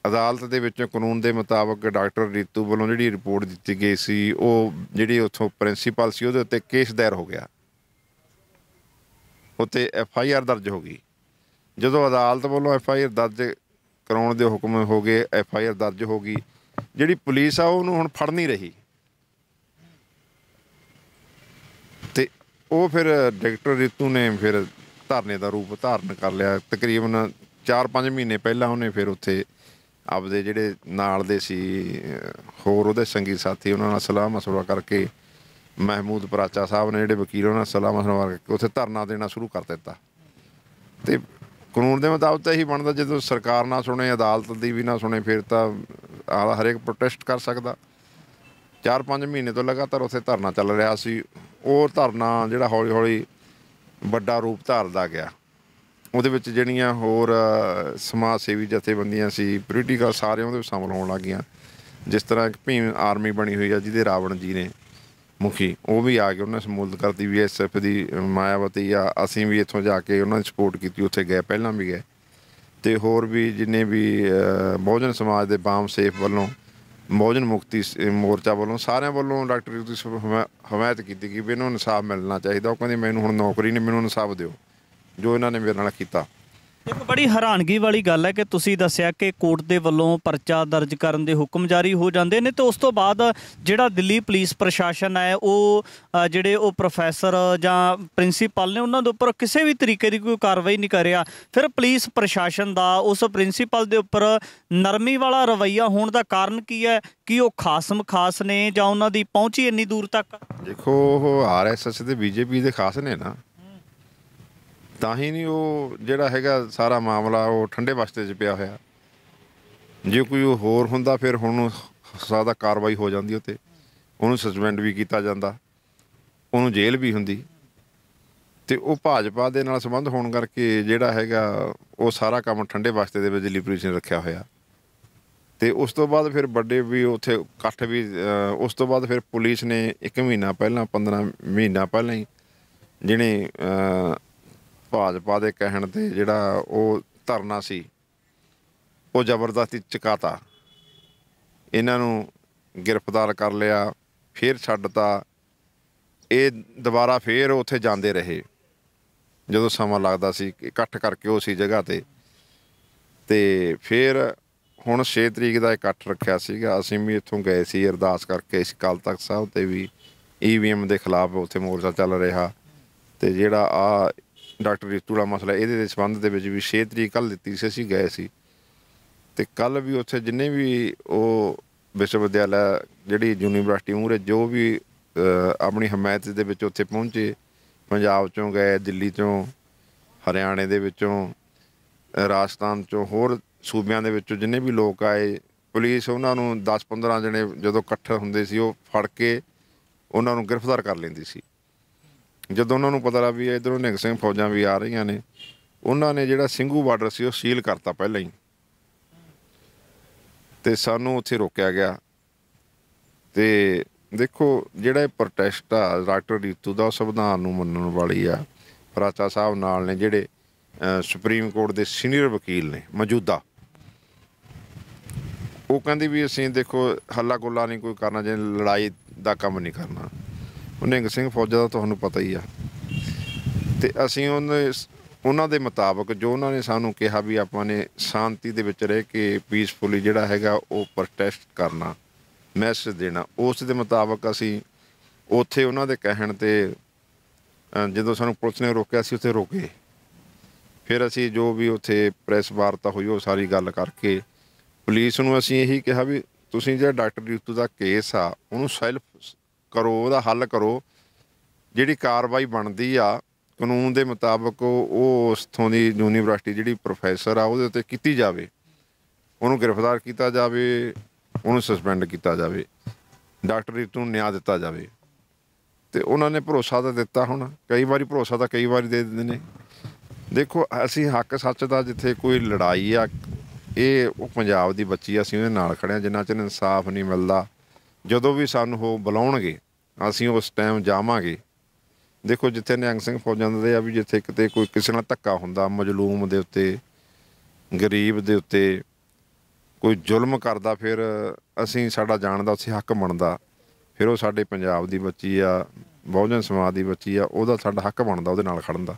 ਅਦਾਲਤ ਦੇ ਵਿੱਚ ਕਾਨੂੰਨ ਦੇ ਮੁਤਾਬਕ ਡਾਕਟਰ ਰੀਤੂ ਵੱਲੋਂ ਜਿਹੜੀ ਰਿਪੋਰਟ ਦਿੱਤੀ ਗਈ ਸੀ, ਉਹ ਜਿਹੜੀ ਉੱਥੋਂ ਪ੍ਰਿੰਸੀਪਲ ਸੀ ਉਹਦੇ ਉੱਤੇ ਕੇਸ ਦਾਇਰ ਹੋ ਗਿਆ, ਉੱਤੇ FIR ਦਰਜ ਹੋ ਗਈ। ਜਦੋਂ ਅਦਾਲਤ ਵੱਲੋਂ FIR ਦਰਜ ਕਰਾਉਣ ਦੇ ਹੁਕਮ ਹੋ ਗਏ, FIR ਦਰਜ ਹੋ ਗਈ, ਜਿਹੜੀ ਪੁਲਿਸ ਆ ਉਹਨੂੰ ਹੁਣ ਫੜ ਨਹੀਂ ਰਹੀ। ਅਤੇ ਉਹ ਫਿਰ ਡਾਕਟਰ ਰੀਤੂ ਨੇ ਫਿਰ ਧਰਨੇ ਦਾ ਰੂਪ ਧਾਰਨ ਕਰ ਲਿਆ। ਤਕਰੀਬਨ 4-5 ਮਹੀਨੇ ਪਹਿਲਾਂ ਉਹਨੇ ਫਿਰ ਉੱਥੇ ਆਪਦੇ ਜਿਹੜੇ ਨਾਲ ਦੇ ਸੀ ਹੋਰ ਉਹਦੇ ਸੰਗੀ ਸਾਥੀ, ਉਹਨਾਂ ਨਾਲ ਸਲਾਹ ਮਸ਼ਵਰਾ ਕਰਕੇ ਮਹਿਮੂਦ ਪ੍ਰਾਚਾ ਸਾਹਿਬ ਨੇ ਜਿਹੜੇ ਵਕੀਲ, ਉਹਨਾਂ ਨਾਲ ਸਲਾਹ ਮਸ਼ਵਰਾ ਕਰਕੇ ਉੱਥੇ ਧਰਨਾ ਦੇਣਾ ਸ਼ੁਰੂ ਕਰ ਦਿੱਤਾ। ਅਤੇ ਕਾਨੂੰਨ ਦੇ ਮੁਤਾਬਕ ਤਾਂ ਇਹੀ ਬਣਦਾ, ਜਦੋਂ ਸਰਕਾਰ ਨਾ ਸੁਣੇ, ਅਦਾਲਤ ਦੀ ਵੀ ਨਾ ਸੁਣੇ, ਫਿਰ ਤਾਂ ਹਰੇਕ ਪ੍ਰੋਟੈਸਟ ਕਰ ਸਕਦਾ। 4-5 ਮਹੀਨੇ ਤੋਂ ਲਗਾਤਾਰ ਉੱਥੇ ਧਰਨਾ ਚੱਲ ਰਿਹਾ ਸੀ। ਉਹ ਧਰਨਾ ਜਿਹੜਾ ਹੌਲੀ ਹੌਲੀ ਵੱਡਾ ਰੂਪ ਧਾਰਦਾ ਗਿਆ। ਉਹਦੇ ਵਿੱਚ ਜਿਹੜੀਆਂ ਹੋਰ ਸਮਾਜ ਸੇਵੀ ਜਥੇਬੰਦੀਆਂ ਸੀ, ਪੋਲੀਟੀਕਲ, ਸਾਰੇ ਉਹਦੇ ਵਿੱਚ ਸ਼ਾਮਲ ਹੋਣ ਲੱਗ ਗਈਆਂ। ਜਿਸ ਤਰ੍ਹਾਂ ਇੱਕ ਭੀਮ ਆਰਮੀ ਬਣੀ ਹੋਈ ਆ ਜਿਹਦੇ ਰਾਵਣ ਜੀ ਨੇ ਮੁਖੀ, ਉਹ ਵੀ ਆ ਕੇ ਉਹਨਾਂ ਸਮੂਲਤ ਕਰਤੀ। BSF ਦੀ ਮਾਇਆਵਤੀ ਆ, ਅਸੀਂ ਵੀ ਇੱਥੋਂ ਜਾ ਕੇ ਉਹਨਾਂ ਦੀ ਸਪੋਰਟ ਕੀਤੀ, ਉੱਥੇ ਗਏ, ਪਹਿਲਾਂ ਵੀ ਗਏ। ਅਤੇ ਹੋਰ ਵੀ ਜਿੰਨੇ ਵੀ ਬਹੁਜਨ ਸਮਾਜ ਦੇ ਬਾਮ ਸੇਫ ਵੱਲੋਂ, ਬਹੁਜਨ ਮੁਕਤੀ ਮੋਰਚਾ ਵੱਲੋਂ, ਸਾਰਿਆਂ ਵੱਲੋਂ ਡਾਕਟਰ ਰੀਤੂ ਹਮਾਇਤ ਕੀਤੀ ਕਿ ਵੀ ਇਹਨੂੰ ਇਨਸਾਫ ਮਿਲਣਾ ਚਾਹੀਦਾ। ਉਹ ਕਹਿੰਦੇ ਮੈਨੂੰ ਹੁਣ ਨੌਕਰੀ ਨਹੀਂ, ਮੈਨੂੰ ਇਨਸਾਫ ਦਿਓ ਜੋ ਇਹਨਾਂ ਨੇ ਮੇਰੇ ਨਾਲ ਕੀਤਾ। ਇੱਕ ਬੜੀ ਹੈਰਾਨਗੀ ਵਾਲੀ ਗੱਲ ਹੈ ਕਿ ਤੁਸੀਂ ਦੱਸਿਆ ਕਿ ਕੋਰਟ ਦੇ ਵੱਲੋਂ ਪਰਚਾ ਦਰਜ ਕਰਨ ਦੇ ਹੁਕਮ ਜਾਰੀ ਹੋ ਜਾਂਦੇ ਨੇ, ਅਤੇ ਉਸ ਤੋਂ ਬਾਅਦ ਜਿਹੜਾ ਦਿੱਲੀ ਪੁਲਿਸ ਪ੍ਰਸ਼ਾਸਨ ਹੈ ਉਹ ਜਿਹੜੇ ਉਹ ਪ੍ਰੋਫੈਸਰ ਜਾਂ ਪ੍ਰਿੰਸੀਪਲ ਨੇ ਉਹਨਾਂ ਦੇ ਉੱਪਰ ਕਿਸੇ ਵੀ ਤਰੀਕੇ ਦੀ ਕੋਈ ਕਾਰਵਾਈ ਨਹੀਂ ਕਰ ਰਿਹਾ। ਫਿਰ ਪੁਲਿਸ ਪ੍ਰਸ਼ਾਸਨ ਦਾ ਉਸ ਪ੍ਰਿੰਸੀਪਲ ਦੇ ਉੱਪਰ ਨਰਮੀ ਵਾਲਾ ਰਵੱਈਆ ਹੋਣ ਦਾ ਕਾਰਨ ਕੀ ਹੈ? ਕੀ ਉਹ ਖਾਸਮ ਖਾਸ ਨੇ ਜਾਂ ਉਹਨਾਂ ਦੀ ਪਹੁੰਚ ਹੀ ਇੰਨੀ ਦੂਰ ਤੱਕ? ਦੇਖੋ ਉਹ RSS ਤੇ BJP ਦੇ ਖਾਸ ਨੇ ਨਾ, ਤਾਂ ਹੀ ਨਹੀਂ ਉਹ ਜਿਹੜਾ ਹੈਗਾ ਸਾਰਾ ਮਾਮਲਾ ਉਹ ਠੰਡੇ ਬਸਤੇ 'ਚ ਪਿਆ ਹੋਇਆ। ਜੇ ਕੋਈ ਹੋਰ ਹੁੰਦਾ ਫਿਰ ਹੁਣ ਜ਼ਿਆਦਾ ਕਾਰਵਾਈ ਹੋ ਜਾਂਦੀ, ਉੱਤੇ ਉਹਨੂੰ ਸਸਪੈਂਡ ਵੀ ਕੀਤਾ ਜਾਂਦਾ, ਉਹਨੂੰ ਜੇਲ੍ਹ ਵੀ ਹੁੰਦੀ। ਅਤੇ ਉਹ ਭਾਜਪਾ ਦੇ ਨਾਲ ਸੰਬੰਧ ਹੋਣ ਕਰਕੇ ਜਿਹੜਾ ਹੈਗਾ ਉਹ ਸਾਰਾ ਕੰਮ ਠੰਡੇ ਬਸਤੇ ਦੇ ਵਿੱਚ ਦਿੱਲੀ ਪੁਲਿਸ ਨੇ ਰੱਖਿਆ ਹੋਇਆ। ਅਤੇ ਉਸ ਤੋਂ ਬਾਅਦ ਫਿਰ ਵੱਡੇ ਵੀ ਉੱਥੇ ਇਕੱਠ ਵੀ, ਉਸ ਤੋਂ ਬਾਅਦ ਫਿਰ ਪੁਲਿਸ ਨੇ 1 ਮਹੀਨਾ ਪਹਿਲਾਂ, 15 ਮਹੀਨਾ ਪਹਿਲਾਂ ਹੀ ਜਿਹੜੇ ਭਾਜਪਾ ਦੇ ਕਹਿਣ ਤੇ ਜਿਹੜਾ ਉਹ ਧਰਨਾ ਸੀ ਉਹ ਜ਼ਬਰਦਸਤੀ ਚੁਕਾਤਾ। ਇਹਨਾਂ ਨੂੰ ਗ੍ਰਿਫਤਾਰ ਕਰ ਲਿਆ, ਫਿਰ ਛੱਡਤਾ। ਇਹ ਦੁਬਾਰਾ ਫਿਰ ਉੱਥੇ ਜਾਂਦੇ ਰਹੇ ਜਦੋਂ ਸਮਾਂ ਲੱਗਦਾ ਸੀ, ਇਕੱਠ ਕਰਕੇ ਉਸੇ ਜਗ੍ਹਾ ਤੇ ਫਿਰ ਹੁਣ 6 ਤਰੀਕ ਦਾ ਇਕੱਠ ਰੱਖਿਆ ਸੀਗਾ। ਅਸੀਂ ਵੀ ਇੱਥੋਂ ਗਏ ਸੀ, ਅਰਦਾਸ ਕਰਕੇ ਇਸ ਅਕਾਲ ਤਖਤ ਸਾਹਿਬ ਤੇ ਵੀ EVM ਦੇ ਖਿਲਾਫ ਉੱਥੇ ਮੋਰਚਾ ਚੱਲ ਰਿਹਾ। ਤੇ ਜਿਹੜਾ ਆ ਡਾਕਟਰ ਰੀਤੂ ਦਾ ਮਸਲਾ, ਇਹਦੇ ਦੇ ਸੰਬੰਧ ਦੇ ਵਿੱਚ ਵੀ 6 ਤਰੀਕ ਕੱਲ੍ਹ ਦਿੱਤੀ ਸੀ, ਅਸੀਂ ਗਏ ਸੀ। ਤੇ ਕੱਲ੍ਹ ਵੀ ਉੱਥੇ ਜਿੰਨੇ ਵੀ ਉਹ ਵਿਸ਼ਵ ਵਿਦਿਆਲਾ ਜਿਹੜੀ ਯੂਨੀਵਰਸਿਟੀ ਮੂਹਰੇ ਜੋ ਵੀ ਆਪਣੀ ਹਮਾਇਤ ਦੇ ਵਿੱਚ ਉੱਥੇ ਪਹੁੰਚੇ, ਪੰਜਾਬ 'ਚੋਂ ਗਏ, ਦਿੱਲੀ 'ਚੋਂ, ਹਰਿਆਣੇ ਦੇ ਵਿੱਚੋਂ, ਰਾਜਸਥਾਨ 'ਚੋਂ, ਹੋਰ ਸੂਬਿਆਂ ਦੇ ਵਿੱਚੋਂ ਜਿੰਨੇ ਵੀ ਲੋਕ ਆਏ, ਪੁਲਿਸ ਉਹਨਾਂ ਨੂੰ 10-15 ਜਣੇ ਜਦੋਂ ਇਕੱਠੇ ਹੁੰਦੇ ਸੀ ਉਹ ਫੜ ਕੇ ਉਹਨਾਂ ਨੂੰ ਗ੍ਰਿਫਤਾਰ ਕਰ ਲੈਂਦੀ ਸੀ। ਜਦੋਂ ਉਹਨਾਂ ਨੂੰ ਪਤਾ ਲੱਗਾ ਵੀ ਇੱਧਰੋਂ ਨਿਹੰਗ ਸਿੰਘ ਫੌਜਾਂ ਵੀ ਆ ਰਹੀਆਂ ਨੇ, ਉਹਨਾਂ ਨੇ ਜਿਹੜਾ ਸਿੰਘੂ ਬਾਰਡਰ ਸੀ ਉਹ ਸੀਲ ਕਰਤਾ ਪਹਿਲਾਂ ਹੀ, ਤੇ ਸਾਨੂੰ ਉੱਥੇ ਰੋਕਿਆ ਗਿਆ। ਤੇ ਦੇਖੋ ਜਿਹੜਾ ਇਹ ਪ੍ਰੋਟੈਸਟ ਆ ਡਾਕਟਰ ਰੀਤੂ ਦਾ, ਉਹ ਸੰਵਿਧਾਨ ਨੂੰ ਮੰਨਣ ਵਾਲੀ ਆ। ਫਰਾਚਾ ਸਾਹਿਬ ਨਾਲ ਨੇ ਜਿਹੜੇ ਸੁਪਰੀਮ ਕੋਰਟ ਦੇ ਸੀਨੀਅਰ ਵਕੀਲ ਨੇ ਮੌਜੂਦਾ, ਉਹ ਕਹਿੰਦੇ ਵੀ ਅਸੀਂ ਦੇਖੋ ਹੱਲਾ ਗੁੱਲਾ ਨਹੀਂ ਕੋਈ ਕਰਨਾ, ਜੇ ਲੜਾਈ ਦਾ ਕੰਮ ਨਹੀਂ ਕਰਨਾ। ਉਹ ਨਿਹੰਗ ਸਿੰਘ ਫੌਜਾਂ ਦਾ ਤੁਹਾਨੂੰ ਪਤਾ ਹੀ ਆ। ਤੇ ਅਸੀਂ ਉਹਨਾਂ ਦੇ ਮੁਤਾਬਕ ਜੋ ਉਹਨਾਂ ਨੇ ਸਾਨੂੰ ਕਿਹਾ ਵੀ ਆਪਾਂ ਨੇ ਸ਼ਾਂਤੀ ਦੇ ਵਿੱਚ ਰਹਿ ਕੇ ਪੀਸਫੁਲੀ ਜਿਹੜਾ ਹੈਗਾ ਉਹ ਪ੍ਰੋਟੈਸਟ ਕਰਨਾ, ਮੈਸੇਜ ਦੇਣਾ, ਉਸ ਦੇ ਮੁਤਾਬਕ ਅਸੀਂ ਉੱਥੇ ਉਹਨਾਂ ਦੇ ਕਹਿਣ ਤੇ ਜਦੋਂ ਸਾਨੂੰ ਪੁਲਿਸ ਨੇ ਰੋਕਿਆ ਸੀ ਉੱਥੇ ਰੁਕੇ। ਫਿਰ ਅਸੀਂ ਜੋ ਵੀ ਉੱਥੇ ਪ੍ਰੈਸ ਵਾਰਤਾ ਹੋਈ ਉਹ ਸਾਰੀ ਗੱਲ ਕਰਕੇ ਪੁਲਿਸ ਨੂੰ ਅਸੀਂ ਇਹੀ ਕਿਹਾ ਵੀ ਤੁਸੀਂ ਜਿਹੜਾ ਡਾਕਟਰ ਰੀਤੂ ਦਾ ਕੇਸ ਆ ਉਹਨੂੰ ਸੈਲਫ ਕਰੋ, ਉਹਦਾ ਹੱਲ ਕਰੋ। ਜਿਹੜੀ ਕਾਰਵਾਈ ਬਣਦੀ ਆ ਕਾਨੂੰਨ ਦੇ ਮੁਤਾਬਕ ਉਹ ਉੱਥੋਂ ਦੀ ਯੂਨੀਵਰਸਿਟੀ ਜਿਹੜੀ ਪ੍ਰੋਫੈਸਰ ਆ ਉਹਦੇ ਉੱਤੇ ਕੀਤੀ ਜਾਵੇ, ਉਹਨੂੰ ਗ੍ਰਿਫਤਾਰ ਕੀਤਾ ਜਾਵੇ, ਉਹਨੂੰ ਸਸਪੈਂਡ ਕੀਤਾ ਜਾਵੇ, ਡਾਕਟਰ ਰੀਤੂ ਨੂੰ ਨਿਆਂ ਦਿੱਤਾ ਜਾਵੇ। ਤੇ ਉਹਨਾਂ ਨੇ ਭਰੋਸਾ ਤਾਂ ਦਿੱਤਾ। ਹੁਣ ਕਈ ਵਾਰੀ ਭਰੋਸਾ ਤਾਂ ਕਈ ਵਾਰੀ ਦੇ ਦਿੰਦੇ ਨੇ। ਦੇਖੋ ਅਸੀਂ ਹੱਕ ਸੱਚ ਦਾ ਜਿੱਥੇ ਕੋਈ ਲੜਾਈ ਆ, ਇਹ ਉਹ ਪੰਜਾਬ ਦੀ ਬੱਚੀ, ਅਸੀਂ ਉਹਦੇ ਨਾਲ ਖੜ੍ਹੇ ਹਾਂ। ਜਿੰਨਾ ਚਿਰ ਇਨਸਾਫ ਨਹੀਂ ਮਿਲਦਾ, ਜਦੋਂ ਵੀ ਸਾਨੂੰ ਉਹ ਬੁਲਾਉਣਗੇ ਅਸੀਂ ਉਸ ਟਾਈਮ ਜਾਵਾਂਗੇ। ਦੇਖੋ ਜਿੱਥੇ ਨਿਹੰਗ ਸਿੰਘ ਫੌਜਾਂ ਦੇ ਆ ਵੀ ਜਿੱਥੇ ਕਿਤੇ ਕੋਈ ਕਿਸੇ ਨਾਲ ਧੱਕਾ ਹੁੰਦਾ, ਮਜ਼ਲੂਮ ਦੇ ਉੱਤੇ, ਗਰੀਬ ਦੇ ਉੱਤੇ ਕੋਈ ਜ਼ੁਲਮ ਕਰਦਾ, ਫਿਰ ਅਸੀਂ ਸਾਡਾ ਜਾਣ ਦਾ ਉੱਥੇ ਹੱਕ ਬਣਦਾ। ਫਿਰ ਉਹ ਸਾਡੇ ਪੰਜਾਬ ਦੀ ਬੱਚੀ ਆ, ਬਹੁਜਨ ਸਮਾਜ ਦੀ ਬੱਚੀ ਆ, ਉਹਦਾ ਸਾਡਾ ਹੱਕ ਬਣਦਾ ਉਹਦੇ ਨਾਲ ਖੜਨ ਦਾ।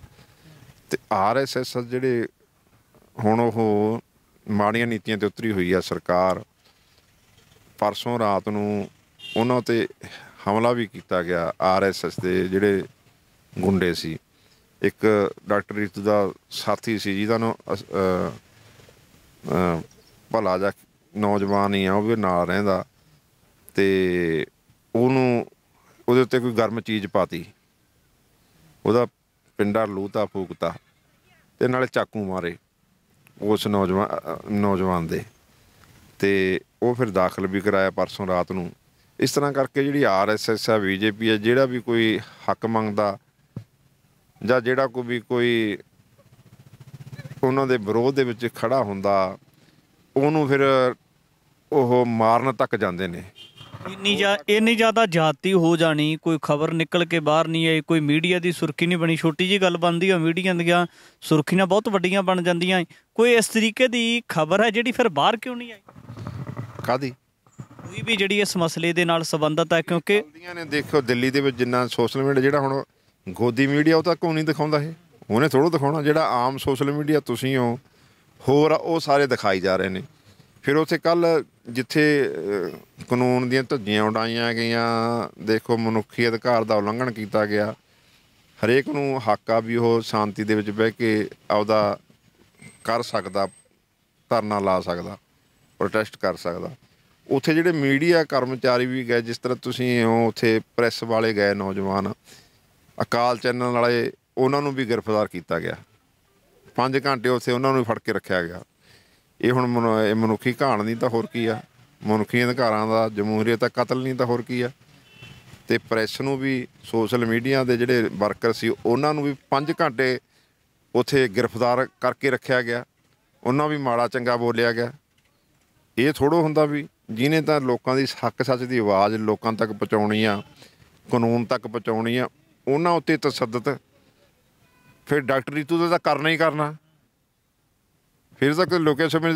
ਤੇ RSS ਜਿਹੜੇ ਹੁਣ ਉਹ ਮਾੜੀਆਂ ਨੀਤੀਆਂ 'ਤੇ ਉਤਰੀ ਹੋਈ ਆ ਸਰਕਾਰ, ਪਰਸੋਂ ਰਾਤ ਨੂੰ ਉਹਨਾਂ 'ਤੇ ਹਮਲਾ ਵੀ ਕੀਤਾ ਗਿਆ। RSS ਦੇ ਜਿਹੜੇ ਗੁੰਡੇ ਸੀ, ਇੱਕ ਡਾਕਟਰ ਰੀਤੂ ਦਾ ਸਾਥੀ ਸੀ ਜਿਹਦਾ ਨੂੰ ਭਲਾ ਜਾ ਨੌਜਵਾਨ ਹੀ ਆ, ਉਹ ਵੀ ਨਾਲ ਰਹਿੰਦਾ, ਤੇ ਉਹਨੂੰ ਉਹਦੇ ਉੱਤੇ ਕੋਈ ਗਰਮ ਚੀਜ਼ ਪਾਤੀ, ਉਹਦਾ ਪਿੰਡਾ ਲੂਤਾ ਫੂਕਤਾ, ਤੇ ਨਾਲੇ ਚਾਕੂ ਮਾਰੇ ਉਸ ਨੌਜਵਾਨ ਦੇ, ਤੇ ਉਹ ਫਿਰ ਦਾਖਲ ਵੀ ਕਰਾਇਆ ਪਰਸੋਂ ਰਾਤ ਨੂੰ। ਇਸ ਤਰ੍ਹਾਂ ਕਰਕੇ ਜਿਹੜੀ RSS ਆ, BJP ਆ, ਜਿਹੜਾ ਵੀ ਕੋਈ ਹੱਕ ਮੰਗਦਾ ਜਾਂ ਜਿਹੜਾ ਕੋਈ ਉਹਨਾਂ ਦੇ ਵਿਰੋਧ ਦੇ ਵਿੱਚ ਖੜਾ ਹੁੰਦਾ, ਉਹਨੂੰ ਫਿਰ ਉਹ ਮਾਰਨ ਤੱਕ ਜਾਂਦੇ ਨੇ। ਇੰਨੀ ਜ਼ਿਆਦਾ ਜਾਤੀ ਹੋ ਜਾਣੀ, ਕੋਈ ਖਬਰ ਨਿਕਲ ਕੇ ਬਾਹਰ ਨਹੀਂ ਆਈ, ਕੋਈ ਮੀਡੀਆ ਦੀ ਸੁਰਖੀ ਨਹੀਂ ਬਣੀ। ਛੋਟੀ ਜਿਹੀ ਗੱਲ ਬਣਦੀ ਆ, ਮੀਡੀਆ ਦੀਆਂ ਸੁਰਖੀਆਂ ਬਹੁਤ ਵੱਡੀਆਂ ਬਣ ਜਾਂਦੀਆਂ। ਕੋਈ ਇਸ ਤਰੀਕੇ ਦੀ ਖਬਰ ਹੈ ਜਿਹੜੀ ਫਿਰ ਬਾਹਰ ਕਿਉਂ ਨਹੀਂ ਆਈ? ਕਾਹਦੀ? ਕੋਈ ਵੀ ਜਿਹੜੀ ਇਸ ਮਸਲੇ ਦੇ ਨਾਲ ਸੰਬੰਧਿਤ ਹੈ, ਕਿਉਂਕਿ ਨੇ ਦੇਖੋ ਦਿੱਲੀ ਦੇ ਵਿੱਚ ਜਿੰਨਾ ਸੋਸ਼ਲ ਮੀਡੀਆ ਜਿਹੜਾ ਹੁਣ ਗੋਦੀ ਮੀਡੀਆ, ਉਹ ਤਾਂ ਕਿਉਂ ਨਹੀਂ ਦਿਖਾਉਂਦਾ? ਇਹ ਉਹਨੇ ਥੋੜ੍ਹਾ ਦਿਖਾਉਣਾ। ਜਿਹੜਾ ਆਮ ਸੋਸ਼ਲ ਮੀਡੀਆ ਤੁਸੀਂ ਹੋ, ਹੋਰ ਉਹ ਸਾਰੇ ਦਿਖਾਈ ਜਾ ਰਹੇ ਨੇ। ਫਿਰ ਉੱਥੇ ਕੱਲ੍ਹ ਜਿੱਥੇ ਕਾਨੂੰਨ ਦੀਆਂ ਧੱਜੀਆਂ ਉਡਾਈਆਂ ਗਈਆਂ, ਦੇਖੋ ਮਨੁੱਖੀ ਅਧਿਕਾਰ ਦਾ ਉਲੰਘਣ ਕੀਤਾ ਗਿਆ। ਹਰੇਕ ਨੂੰ ਹੱਕ ਆ ਵੀ ਉਹ ਸ਼ਾਂਤੀ ਦੇ ਵਿੱਚ ਬਹਿ ਕੇ ਆਪਦਾ ਕਰ ਸਕਦਾ, ਧਰਨਾ ਲਾ ਸਕਦਾ, ਪ੍ਰੋਟੈਸਟ ਕਰ ਸਕਦਾ। ਉੱਥੇ ਜਿਹੜੇ ਮੀਡੀਆ ਕਰਮਚਾਰੀ ਵੀ ਗਏ, ਜਿਸ ਤਰ੍ਹਾਂ ਤੁਸੀਂ ਹੋ, ਉੱਥੇ ਪ੍ਰੈਸ ਵਾਲੇ ਗਏ, ਨੌਜਵਾਨ ਅਕਾਲ ਚੈਨਲ ਵਾਲੇ, ਉਹਨਾਂ ਨੂੰ ਵੀ ਗ੍ਰਿਫਤਾਰ ਕੀਤਾ ਗਿਆ। 5 ਘੰਟੇ ਉੱਥੇ ਉਹਨਾਂ ਨੂੰ ਫੜ ਕੇ ਰੱਖਿਆ ਗਿਆ। ਇਹ ਹੁਣ ਮਨੁੱਖੀ ਘਾਣ ਨਹੀਂ ਤਾਂ ਹੋਰ ਕੀ ਆ? ਮਨੁੱਖੀ ਅਧਿਕਾਰਾਂ ਦਾ, ਜਮਹੂਰੀਅਤ ਦਾ ਕਤਲ ਨਹੀਂ ਤਾਂ ਹੋਰ ਕੀ ਆ? ਤੇ ਪ੍ਰੈਸ ਨੂੰ ਵੀ, ਸੋਸ਼ਲ ਮੀਡੀਆ ਦੇ ਜਿਹੜੇ ਵਰਕਰ ਸੀ ਉਹਨਾਂ ਨੂੰ ਵੀ 5 ਘੰਟੇ ਉੱਥੇ ਗ੍ਰਿਫਤਾਰ ਕਰਕੇ ਰੱਖਿਆ ਗਿਆ। ਉਹਨਾਂ ਵੀ ਮਾੜਾ ਚੰਗਾ ਬੋਲਿਆ ਗਿਆ। ਇਹ ਥੋੜ੍ਹਾ ਹੁੰਦਾ ਵੀ ਜਿਹਨੇ ਤਾਂ ਲੋਕਾਂ ਦੀ ਹੱਕ ਸੱਚ ਦੀ ਆਵਾਜ਼ ਲੋਕਾਂ ਤੱਕ ਪਹੁੰਚਾਉਣੀ ਆ, ਕਾਨੂੰਨ ਤੱਕ ਪਹੁੰਚਾਉਣੀ ਆ, ਉਹਨਾਂ ਉੱਤੇ ਤਸ਼ੱਦਦ। ਫਿਰ ਡਾਕਟਰ ਰੀਤੂ ਦਾ ਤਾਂ ਕਰਨਾ ਹੀ ਕਰਨਾ। ਫਿਰ ਤਾਂ ਕੋਈ ਲੋਕਾਂ ਸਮੇਂ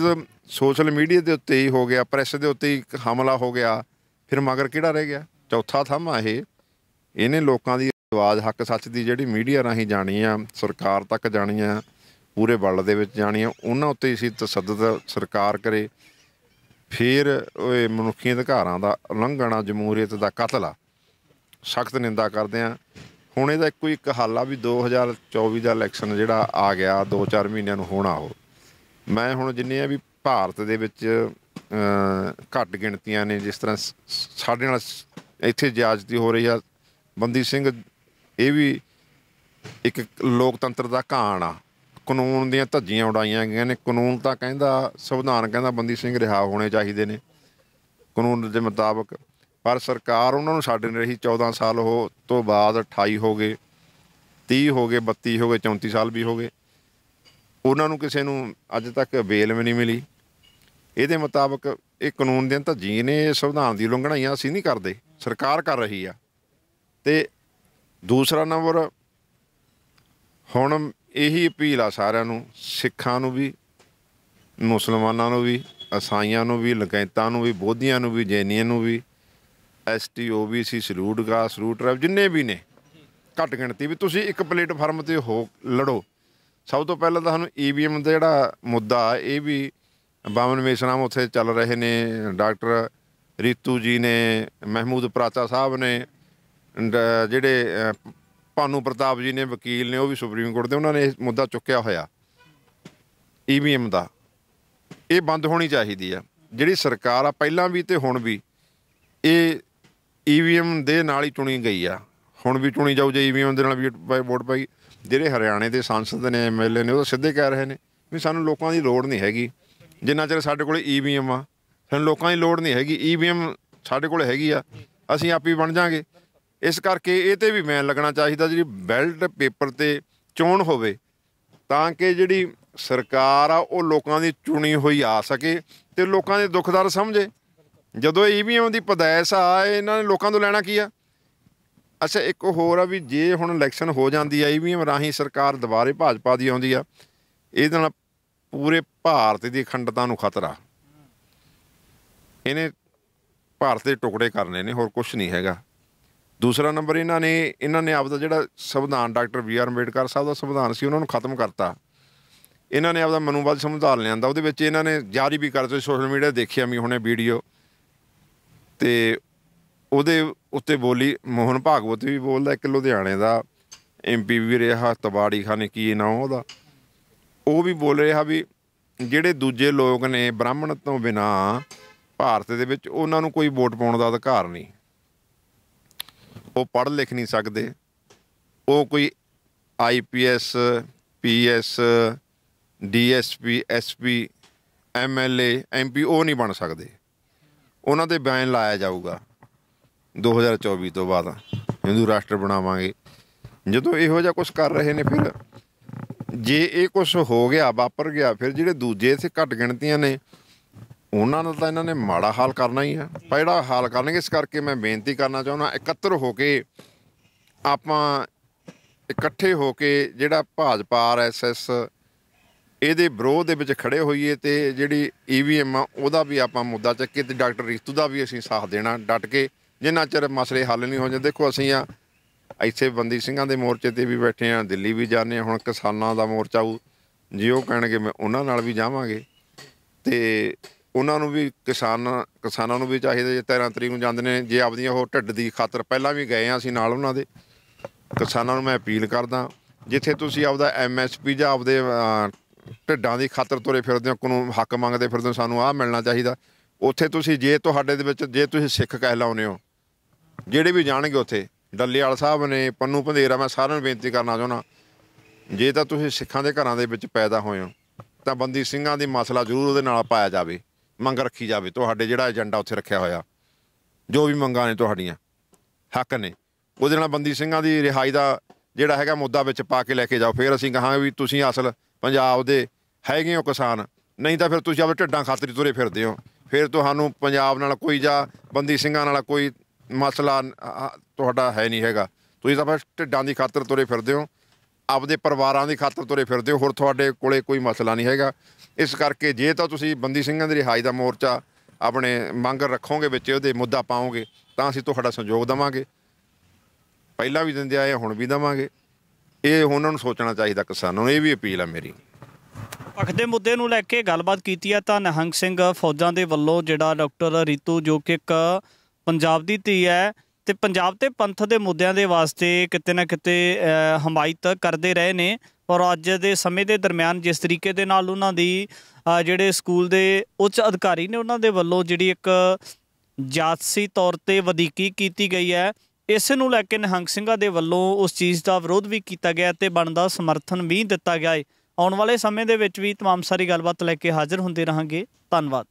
ਸੋਸ਼ਲ ਮੀਡੀਆ ਦੇ ਉੱਤੇ ਹੀ ਹੋ ਗਿਆ, ਪ੍ਰੈਸ ਦੇ ਉੱਤੇ ਹੀ ਹਮਲਾ ਹੋ ਗਿਆ, ਫਿਰ ਮਗਰ ਕਿਹੜਾ ਰਹਿ ਗਿਆ? ਚੌਥਾ ਥੰਮ ਆ ਇਹ। ਇਹਨੇ ਲੋਕਾਂ ਦੀ ਆਵਾਜ਼ ਹੱਕ ਸੱਚ ਦੀ ਜਿਹੜੀ ਮੀਡੀਆ ਰਾਹੀਂ ਜਾਣੀ ਆ, ਸਰਕਾਰ ਤੱਕ ਜਾਣੀ ਆ, ਪੂਰੇ ਵਰਲਡ ਦੇ ਵਿੱਚ ਜਾਣੀ ਆ, ਉਹਨਾਂ ਉੱਤੇ ਅਸੀਂ ਤਸੱਦਦ ਸਰਕਾਰ ਕਰੇ। ਫਿਰ ਉਹ ਮਨੁੱਖੀ ਅਧਿਕਾਰਾਂ ਦਾ ਉਲੰਘਣ ਆ, ਜਮਹੂਰੀਅਤ ਦਾ ਕਤਲ ਆ, ਸਖਤ ਨਿੰਦਾ ਕਰਦੇ ਹਾਂ। ਹੁਣ ਇਹਦਾ ਇੱਕੋ ਇੱਕ ਹੱਲ ਆ ਵੀ 2024 ਦਾ ਇਲੈਕਸ਼ਨ ਜਿਹੜਾ ਆ ਗਿਆ 2-4 ਮਹੀਨਿਆਂ ਨੂੰ ਹੋਣਾ, ਉਹ ਮੈਂ ਹੁਣ ਜਿੰਨੇ ਆ ਵੀ ਭਾਰਤ ਦੇ ਵਿੱਚ ਘੱਟ ਗਿਣਤੀਆਂ ਨੇ, ਜਿਸ ਤਰ੍ਹਾਂ ਸਾਡੇ ਨਾਲ ਇੱਥੇ ਜ਼ਿਆਦਤੀ ਹੋ ਰਹੀ ਆ, ਬੰਦੀ ਸਿੰਘ ਇਹ ਵੀ ਇੱਕ ਲੋਕਤੰਤਰ ਦਾ ਘਾਣ ਆ। ਕਾਨੂੰਨ ਦੀਆਂ ਧੱਜੀਆਂ ਉਡਾਈਆਂ ਗਈਆਂ ਨੇ। ਕਾਨੂੰਨ ਤਾਂ ਕਹਿੰਦਾ, ਸੰਵਿਧਾਨ ਕਹਿੰਦਾ ਬੰਦੀ ਸਿੰਘ ਰਿਹਾ ਹੋਣੇ ਚਾਹੀਦੇ ਨੇ ਕਾਨੂੰਨ ਦੇ ਮੁਤਾਬਕ, ਪਰ ਸਰਕਾਰ ਉਹਨਾਂ ਨੂੰ ਛੱਡ ਨਹੀਂ ਰਹੀ। 14 ਸਾਲ ਹੋ ਤੋਂ ਬਾਅਦ 28 ਹੋ ਗਏ, 30 ਹੋ ਗਏ, 32 ਹੋ ਗਏ, 34 ਸਾਲ ਵੀ ਹੋ ਗਏ, ਉਹਨਾਂ ਨੂੰ ਕਿਸੇ ਨੂੰ ਅੱਜ ਤੱਕ ਬੇਲ ਵੀ ਨਹੀਂ ਮਿਲੀ। ਇਹਦੇ ਮੁਤਾਬਕ ਇਹ ਕਾਨੂੰਨ ਦੀਆਂ ਧੱਜੀ ਨੇ, ਇਹ ਸੰਵਿਧਾਨ ਦੀ ਉਲੰਘਣਾਈਆਂ ਅਸੀਂ ਨਹੀਂ ਕਰਦੇ, ਸਰਕਾਰ ਕਰ ਰਹੀ ਆ। ਅਤੇ ਦੂਸਰਾ ਨੰਬਰ, ਹੁਣ ਇਹੀ ਅਪੀਲ ਆ ਸਾਰਿਆਂ ਨੂੰ, ਸਿੱਖਾਂ ਨੂੰ ਵੀ, ਮੁਸਲਮਾਨਾਂ ਨੂੰ ਵੀ, ਈਸਾਈਆਂ ਨੂੰ ਵੀ, ਲਕੈਤਾਂ ਨੂੰ ਵੀ, ਬੋਧੀਆਂ ਨੂੰ ਵੀ, ਜੈਨੀਆਂ ਨੂੰ ਵੀ, ST OBC, salute caste, salute tribe, ਜਿੰਨੇ ਵੀ ਨੇ ਘੱਟ ਗਿਣਤੀ, ਵੀ ਤੁਸੀਂ ਇੱਕ ਪਲੇਟਫਾਰਮ 'ਤੇ ਹੋ ਲੜੋ। ਸਭ ਤੋਂ ਪਹਿਲਾਂ ਤਾਂ ਸਾਨੂੰ EVM ਦਾ ਜਿਹੜਾ ਮੁੱਦਾ, ਇਹ ਵੀ ਬਾਮਨ ਮੇਸ਼ਰਾਮ ਉੱਥੇ ਚੱਲ ਰਹੇ ਨੇ, ਡਾਕਟਰ ਰੀਤੂ ਜੀ ਨੇ, ਮਹਿਮੂਦ ਪਰਾਚਾ ਸਾਹਿਬ ਨੇ, ਜਿਹੜੇ ਭਾਨੂ ਪ੍ਰਤਾਪ ਜੀ ਨੇ, ਵਕੀਲ ਨੇ, ਉਹ ਵੀ ਸੁਪਰੀਮ ਕੋਰਟ ਦੇ, ਉਹਨਾਂ ਨੇ ਇਹ ਮੁੱਦਾ ਚੁੱਕਿਆ ਹੋਇਆ EVM ਦਾ। ਇਹ ਬੰਦ ਹੋਣੀ ਚਾਹੀਦੀ ਆ। ਜਿਹੜੀ ਸਰਕਾਰ ਆ ਪਹਿਲਾਂ ਵੀ ਅਤੇ ਹੁਣ ਵੀ, ਇਹ EVM ਦੇ ਨਾਲ ਹੀ ਚੁਣੀ ਗਈ ਆ, ਹੁਣ ਵੀ ਚੁਣੀ ਜਾਊ ਜੇ EVM ਦੇ ਨਾਲ ਵੀ ਵੋਟ ਪਾਈ। ਜਿਹੜੇ ਹਰਿਆਣੇ ਦੇ ਸਾਂਸਦ ਨੇ, MLA ਨੇ, ਉਹ ਤਾਂ ਸਿੱਧੇ ਕਹਿ ਰਹੇ ਨੇ ਵੀ ਸਾਨੂੰ ਲੋਕਾਂ ਦੀ ਲੋੜ ਨਹੀਂ ਹੈਗੀ, ਜਿੰਨਾ ਚਿਰ ਸਾਡੇ ਕੋਲ EVM ਆ, ਸਾਨੂੰ ਲੋਕਾਂ ਦੀ ਲੋੜ ਨਹੀਂ ਹੈਗੀ। EVM ਸਾਡੇ ਕੋਲ ਹੈਗੀ ਆ, ਅਸੀਂ ਆਪ ਹੀ ਬਣ ਜਾਵਾਂਗੇ। ਇਸ ਕਰਕੇ ਇਹ 'ਤੇ ਵੀ ਬੈਨ ਲੱਗਣਾ ਚਾਹੀਦਾ, ਜਿਹੜੀ ਬੈਲਟ ਪੇਪਰ 'ਤੇ ਚੋਣ ਹੋਵੇ, ਤਾਂ ਕਿ ਜਿਹੜੀ ਸਰਕਾਰ ਆ ਉਹ ਲੋਕਾਂ ਦੀ ਚੁਣੀ ਹੋਈ ਆ ਸਕੇ ਅਤੇ ਲੋਕਾਂ ਦੇ ਦੁੱਖ ਦਰਦ ਸਮਝੇ। ਜਦੋਂ EVM ਦੀ ਪੈਦਾਇਸ਼ ਆ, ਇਹਨਾਂ ਨੇ ਲੋਕਾਂ ਤੋਂ ਲੈਣਾ ਕੀ ਆ? ਅੱਛਾ, ਇੱਕ ਹੋਰ ਆ ਵੀ ਜੇ ਹੁਣ ਇਲੈਕਸ਼ਨ ਹੋ ਜਾਂਦੀ ਆ, EVM ਰਾਹੀਂ ਸਰਕਾਰ ਦੁਬਾਰੇ ਭਾਜਪਾ ਦੀ ਆਉਂਦੀ ਆ, ਇਹਦੇ ਨਾਲ ਪੂਰੇ ਭਾਰਤ ਦੀ ਅਖੰਡਤਾ ਨੂੰ ਖਤਰਾ। ਇਹਨੇ ਭਾਰਤ ਦੇ ਟੁਕੜੇ ਕਰਨੇ ਨੇ, ਹੋਰ ਕੁਛ ਨਹੀਂ ਹੈਗਾ। ਦੂਸਰਾ ਨੰਬਰ, ਇਹਨਾਂ ਨੇ ਆਪਦਾ ਜਿਹੜਾ ਸੰਵਿਧਾਨ, ਡਾਕਟਰ BR ਅੰਬੇਡਕਰ ਸਾਹਿਬ ਦਾ ਸੰਵਿਧਾਨ ਸੀ, ਉਹਨਾਂ ਨੂੰ ਖਤਮ ਕਰਤਾ। ਇਹਨਾਂ ਨੇ ਆਪਦਾ ਮਨੂਵਾਦ ਸੰਵਿਧਾਨ ਲਿਆਂਦਾ, ਉਹਦੇ ਵਿੱਚ ਇਹਨਾਂ ਨੇ ਜਾਰੀ ਵੀ ਕਰ ਦਿੱਤੇ। ਸੋਸ਼ਲ ਮੀਡੀਆ ਦੇਖਿਆ ਵੀ ਹੁਣੇ ਵੀਡੀਓ, ਅਤੇ ਉਹਦੇ ਉੱਤੇ ਬੋਲੀ ਮੋਹਨ ਭਾਗਵਤ ਵੀ ਬੋਲਦਾ, ਇੱਕ ਲੁਧਿਆਣੇ ਦਾ MP ਵੀ ਰਿਹਾ, ਤਬਾੜੀ ਖਾਨੇ ਕੀ ਨਾਂ ਉਹਦਾ, ਉਹ ਵੀ ਬੋਲ ਰਿਹਾ ਵੀ ਜਿਹੜੇ ਦੂਜੇ ਲੋਕ ਨੇ ਬ੍ਰਾਹਮਣ ਤੋਂ ਬਿਨਾਂ ਭਾਰਤ ਦੇ ਵਿੱਚ, ਉਹਨਾਂ ਨੂੰ ਕੋਈ ਵੋਟ ਪਾਉਣ ਦਾ ਅਧਿਕਾਰ ਨਹੀਂ। ਉਹ ਪੜ੍ਹ ਲਿਖ ਨਹੀਂ ਸਕਦੇ, ਉਹ ਕੋਈ IPS, PS, DSP, SP, MLA, MP ਉਹ ਨਹੀਂ ਬਣ ਸਕਦੇ। ਉਹਨਾਂ 'ਤੇ ਬੈਨ ਲਾਇਆ ਜਾਊਗਾ 2024 ਤੋਂ ਬਾਅਦ, ਹਿੰਦੂ ਰਾਸ਼ਟਰ ਬਣਾਵਾਂਗੇ। ਜਦੋਂ ਇਹੋ ਜਿਹਾ ਕੁਛ ਕਰ ਰਹੇ ਨੇ, ਫਿਰ ਜੇ ਇਹ ਕੁਛ ਹੋ ਗਿਆ, ਵਾਪਰ ਗਿਆ, ਫਿਰ ਜਿਹੜੇ ਦੂਜੇ ਇੱਥੇ ਘੱਟ ਗਿਣਤੀਆਂ ਨੇ, ਉਹਨਾਂ ਦਾ ਤਾਂ ਇਹਨਾਂ ਨੇ ਮਾੜਾ ਹਾਲ ਕਰਨਾ ਹੀ ਆ। ਪਰ ਜਿਹੜਾ ਹਾਲ ਕਰਨਗੇ, ਇਸ ਕਰਕੇ ਮੈਂ ਬੇਨਤੀ ਕਰਨਾ ਚਾਹੁੰਦਾ, ਇਕੱਤਰ ਹੋ ਕੇ ਆਪਾਂ ਇਕੱਠੇ ਹੋ ਕੇ ਜਿਹੜਾ ਭਾਜਪਾ RSS ਇਹਦੇ ਵਿਰੋਧ ਦੇ ਵਿੱਚ ਖੜ੍ਹੇ ਹੋਈਏ, ਅਤੇ ਜਿਹੜੀ EVM ਆ ਉਹਦਾ ਵੀ ਆਪਾਂ ਮੁੱਦਾ ਚੱਕੇ, ਅਤੇ ਡਾਕਟਰ ਰੀਤੂ ਦਾ ਵੀ ਅਸੀਂ ਸਾਥ ਦੇਣਾ ਡਟ ਕੇ, ਜਿੰਨਾ ਚਿਰ ਮਸਲੇ ਹੱਲ ਨਹੀਂ ਹੋ ਜਾਂਦੇ। ਦੇਖੋ, ਅਸੀਂ ਆ ਇੱਥੇ ਬੰਦੀ ਸਿੰਘਾਂ ਦੇ ਮੋਰਚੇ 'ਤੇ ਵੀ ਬੈਠੇ ਹਾਂ, ਦਿੱਲੀ ਵੀ ਜਾਂਦੇ ਹਾਂ, ਹੁਣ ਕਿਸਾਨਾਂ ਦਾ ਮੋਰਚਾ ਆਊ, ਜੇ ਉਹ ਕਹਿਣਗੇ ਮੈਂ ਉਹਨਾਂ ਨਾਲ ਵੀ ਜਾਵਾਂਗੇ। ਅਤੇ ਉਹਨਾਂ ਨੂੰ ਵੀ ਕਿਸਾਨਾਂ ਨੂੰ ਵੀ ਚਾਹੀਦਾ, ਜੇ 13 ਤਰੀਕ ਨੂੰ ਜਾਂਦੇ ਨੇ, ਜੇ ਆਪਦੀਆਂ ਉਹ ਢਿੱਡ ਦੀ ਖਾਤਰ, ਪਹਿਲਾਂ ਵੀ ਗਏ ਹਾਂ ਅਸੀਂ ਨਾਲ ਉਹਨਾਂ ਦੇ। ਕਿਸਾਨਾਂ ਨੂੰ ਮੈਂ ਅਪੀਲ ਕਰਦਾ, ਜਿੱਥੇ ਤੁਸੀਂ ਆਪਦਾ MSP ਜਾਂ ਆਪਦੇ ਢਿੱਡਾਂ ਦੀ ਖਾਤਰ ਤੁਰੇ ਫਿਰਦੇ ਹੋ, ਕਾਨੂੰਨ ਹੱਕ ਮੰਗਦੇ ਫਿਰਦੇ ਹੋ, ਸਾਨੂੰ ਆਹ ਮਿਲਣਾ ਚਾਹੀਦਾ, ਉੱਥੇ ਤੁਸੀਂ, ਜੇ ਤੁਹਾਡੇ ਦੇ ਵਿੱਚ, ਜੇ ਤੁਸੀਂ ਸਿੱਖ ਕਹਿਲਾਉਂਦੇ ਹੋ, ਜਿਹੜੇ ਵੀ ਜਾਣਗੇ ਉੱਥੇ, ਡੱਲੇਵਾਲ ਸਾਹਿਬ ਨੇ, ਪੰਨੂ ਭੰਦੇਰਾ, ਮੈਂ ਸਾਰਿਆਂ ਨੂੰ ਬੇਨਤੀ ਕਰਨਾ ਚਾਹੁੰਦਾ, ਜੇ ਤਾਂ ਤੁਸੀਂ ਸਿੱਖਾਂ ਦੇ ਘਰਾਂ ਦੇ ਵਿੱਚ ਪੈਦਾ ਹੋਏ ਹੋ, ਤਾਂ ਬੰਦੀ ਸਿੰਘਾਂ ਦੀ ਮਸਲਾ ਜ਼ਰੂਰ ਉਹਦੇ ਨਾਲ ਪਾਇਆ ਜਾਵੇ, ਮੰਗ ਰੱਖੀ ਜਾਵੇ। ਤੁਹਾਡੇ ਜਿਹੜਾ ਏਜੰਡਾ ਉੱਥੇ ਰੱਖਿਆ ਹੋਇਆ, ਜੋ ਵੀ ਮੰਗਾਂ ਨੇ ਤੁਹਾਡੀਆਂ, ਹੱਕ ਨੇ, ਉਹਦੇ ਨਾਲ ਬੰਦੀ ਸਿੰਘਾਂ ਦੀ ਰਿਹਾਈ ਦਾ ਜਿਹੜਾ ਹੈਗਾ ਮੁੱਦਾ ਵਿੱਚ ਪਾ ਕੇ ਲੈ ਕੇ ਜਾਓ। ਫਿਰ ਅਸੀਂ ਕਹਾਂਗੇ ਵੀ ਤੁਸੀਂ ਅਸਲ ਪੰਜਾਬ ਦੇ ਹੈਗੇ ਹੋ ਕਿਸਾਨ, ਨਹੀਂ ਤਾਂ ਫਿਰ ਤੁਸੀਂ ਆਪਣੇ ਢਿੱਡਾਂ ਖਾਤਰ ਤੁਰੇ ਫਿਰਦੇ ਹੋ। ਫਿਰ ਤੁਹਾਨੂੰ ਪੰਜਾਬ ਨਾਲ ਕੋਈ, ਜਾਂ ਬੰਦੀ ਸਿੰਘਾਂ ਨਾਲ ਕੋਈ ਮਸਲਾ ਤੁਹਾਡਾ ਹੈ ਨਹੀਂ ਹੈਗਾ, ਤੁਸੀਂ ਤਾਂ ਬਸ ਢਿੱਡਾਂ ਦੀ ਖਾਤਰ ਤੁਰੇ ਫਿਰਦੇ ਹੋ। ਆਪਦੇ ਪਰਿਵਾਰਾਂ ਦੀ ਖਾਤਰ ਤੁਰੇ ਫਿਰਦੇ ਹੋ, ਹੋਰ ਤੁਹਾਡੇ ਕੋਲੇ ਕੋਈ ਮਸਲਾ ਨਹੀਂ ਹੈਗਾ। ਇਸ ਕਰਕੇ ਜੇ ਤਾਂ ਤੁਸੀਂ ਬੰਦੀ ਸਿੰਘਾਂ ਦੀ ਰਿਹਾਈ ਦਾ ਮੋਰਚਾ ਆਪਣੇ ਮੰਗ ਰੱਖੋਗੇ, ਵਿੱਚ ਉਹਦੇ ਮੁੱਦਾ ਪਾਓਗੇ, ਤਾਂ ਅਸੀਂ ਤੁਹਾਡਾ ਸਹਿਯੋਗ ਦੇਵਾਂਗੇ। ਪਹਿਲਾਂ ਵੀ ਦਿੰਦੇ ਆਏ, ਹੁਣ ਵੀ ਦੇਵਾਂਗੇ। ਇਹ ਉਹਨਾਂ ਨੂੰ ਸੋਚਣਾ ਚਾਹੀਦਾ, ਕਿਸਾਨਾਂ ਨੂੰ। ਇਹ ਵੀ ਅਪੀਲ ਆ ਮੇਰੀ। ਪੱਖ ਦੇ ਮੁੱਦੇ ਨੂੰ ਲੈ ਕੇ ਗੱਲਬਾਤ ਕੀਤੀ ਹੈ ਤਾਂ ਨਿਹੰਗ ਸਿੰਘ ਫੌਜਾਂ ਦੇ ਵੱਲੋਂ ਜਿਹੜਾ ਡਾਕਟਰ ਰੀਤੂ, ਜੋ ਕਿ ਇੱਕ ਪੰਜਾਬ ਦੀ ਧੀ ਹੈ ਤੇ ਪੰਜਾਬ ਤੇ ਪੰਥ ਦੇ ਮੁੱਦਿਆਂ ਦੇ ਵਾਸਤੇ ਕਿਤੇ ਨਾ ਕਿਤੇ ਹਮਾਇਤ ਕਰਦੇ ਰਹੇ ਨੇ, ਔਰ ਅੱਜ ਦੇ ਸਮੇਂ ਦੇ ਦਰਮਿਆਨ ਜਿਸ ਤਰੀਕੇ ਦੇ ਨਾਲ ਉਹਨਾਂ ਦੀ ਜਿਹੜੇ ਸਕੂਲ ਦੇ ਉੱਚ ਅਧਿਕਾਰੀ ਨੇ ਉਹਨਾਂ ਦੇ ਵੱਲੋਂ ਜਿਹੜੀ ਇੱਕ ਜਾਤਸੀ ਤੌਰ ਤੇ ਵਧੀਕੀ ਕੀਤੀ ਗਈ ਹੈ, ਇਸ ਨੂੰ ਲੈ ਕੇ ਨਿਹੰਗ ਸਿੰਘਾਂ ਦੇ ਵੱਲੋਂ ਉਸ ਚੀਜ਼ ਦਾ ਵਿਰੋਧ ਵੀ ਕੀਤਾ ਗਿਆ ਤੇ ਬਣਦਾ ਸਮਰਥਨ ਵੀ ਦਿੱਤਾ ਗਿਆ ਹੈ। ਆਉਣ ਵਾਲੇ ਸਮੇਂ ਦੇ ਵਿੱਚ ਵੀ ਤਮਾਮ ਸਾਰੀ ਗੱਲਬਾਤ ਲੈ ਕੇ ਹਾਜ਼ਰ ਹੁੰਦੇ ਰਹਾਂਗੇ। ਧੰਨਵਾਦ।